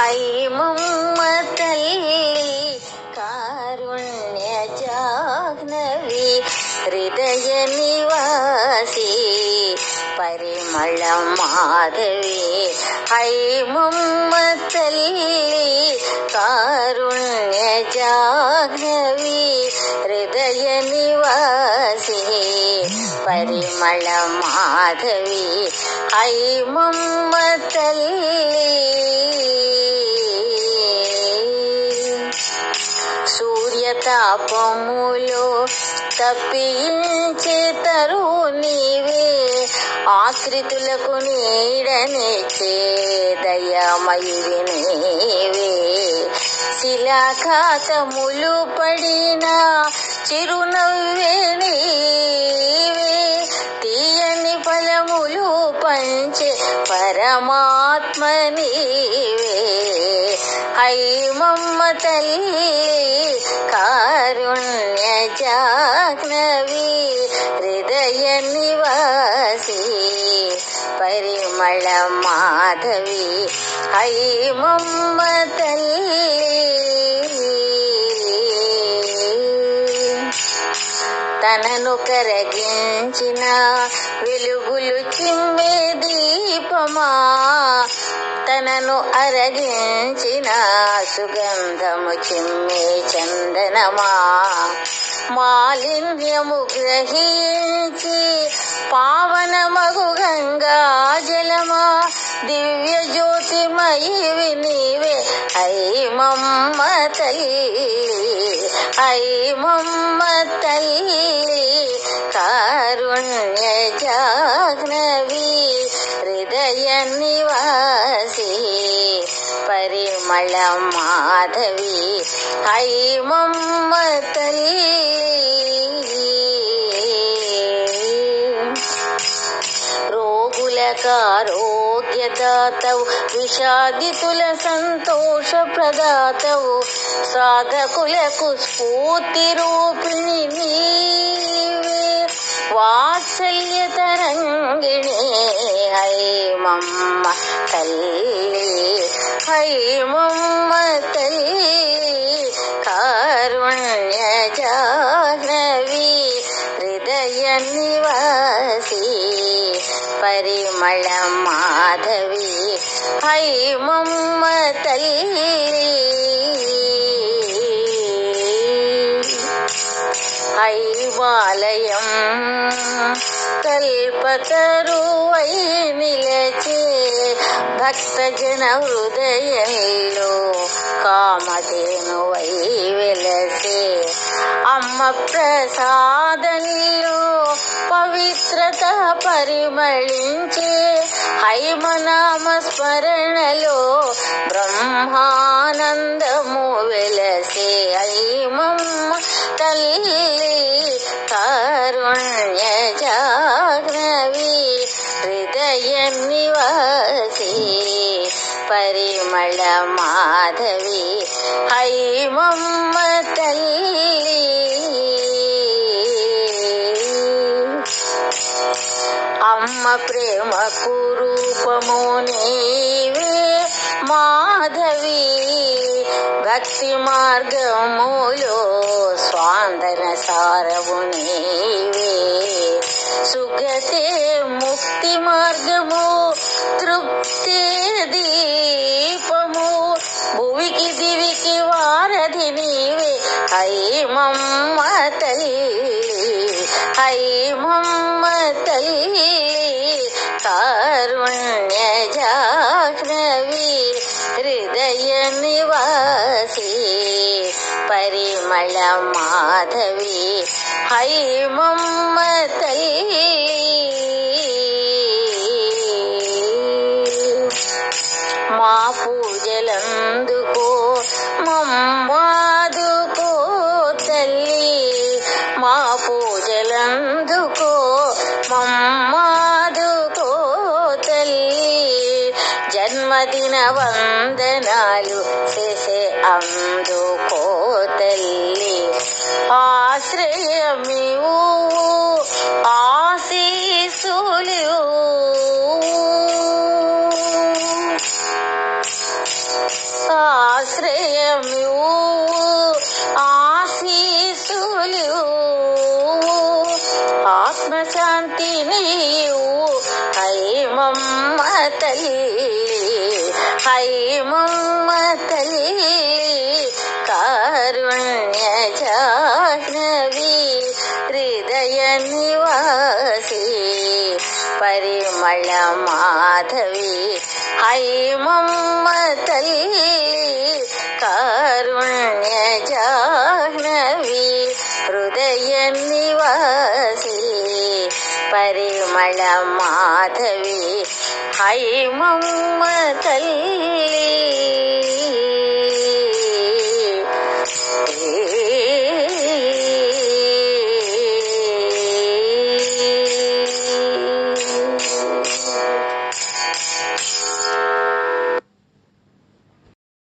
హైమమ్మ తల్లి కారుణ్య జాహ్నవి హృదయ నివాసి పరిమళ మాధవి. హైమమ్మ తల్లి కారుణ్య జాహ్నవి హృదయ నివాసి పరిమళ మాధవి. హైమమ్మ తల్లి సూర్యతాపములో తప్పించే తరువు నీవే, ఆశ్రితులకు నీడనిచ్చే దయామయువి నీవే. శిలాఘాతములు పడిన చిరునవ్వే నీవే, తీయని ఫలములు పంచే పరమాత్మ నీవే. హైమమ్మ తల్లి కారుణ్య జాహ్నవి హృదయ నివాసి పరిమళ మాధవి. హైమమ్మ తల్లి తనను కరగించిన వెలుగులు చిమ్మే దీపమా, తనను అరగించిన సుగంధము చిమ్మే చందనమా, మాలిన్యము గ్రహించి పావనమగు గంగా జలమా, దివ్య జ్యోతిమయివి నీవే. హైమమ్మ తల్లి హైమమ్మ తల్లి కారుణ్య జాహ్నవి హృదయ నివాసి పరిమళ మాధవి. హైమమ్మ తల్లి రోగులకారోగ్యదాతవు, విషాదితుల సంతోష ప్రదాతవు, సాధకులకు స్ఫూర్తి రూపిణి నీవే, వాత్సల్య తరంగిణి. హైమమ్మ తల్లి హైమమ్మ తల్లి కారుణ్య జాహ్నవి హృదయ నివాసి పరిమళ మాధవి. హైమమ్మ తల్లి హైవాలయం కల్పతరువై నిలచే భక్తజన హృదయంలో కామధేనువై వెలసే, అమ్మ ప్రసాదంలో పవిత్రత పరిమళించే, హైమనామ స్మరణలో బ్రహ్మానందము వెలసే. హైమమ్మ తల్లి కారుణ్య జాహ్నవి హృదయ నివాసి పరిమళ మాధవి. హైమమ్మ తల్లి అమ్మ ప్రేమకు రూపము నీవే మాధవి, భక్తి మార్గములో స్వాందన సారము నీవే, సుగతే ముక్తి మార్గము తృప్తి దీపము, భువికి దివికి వారధి నీవే. హైమమ్మ తల్లి హైమమ్మ తల్లి కారుణ్య జాహ్నవి హృదయ నివాసి పరిమళ మాధవి. హైమమ్మ తల్లి మా పూజలందుకో మమ్మాదుకో తల్లి, మా పూజలందుకో మమ్మాదుకో తల్లి, జన్మదిన వందనాలు చేసే అందుకో తల్లి. ఆశ్రయమివు ఆశీసులు శాంతి నీవు హైమమ్మ తల్లి, హైమమ్మ తల్లి కారుణ్య జాహ్నవి హృదయ నివాసి పరిమళ మాధవి హైమమ్మ తల్లి కారుణ్య జాహ్నవి హృదయ నివాసి పరిమళ మాధవి హైమమ్మ తల్లి.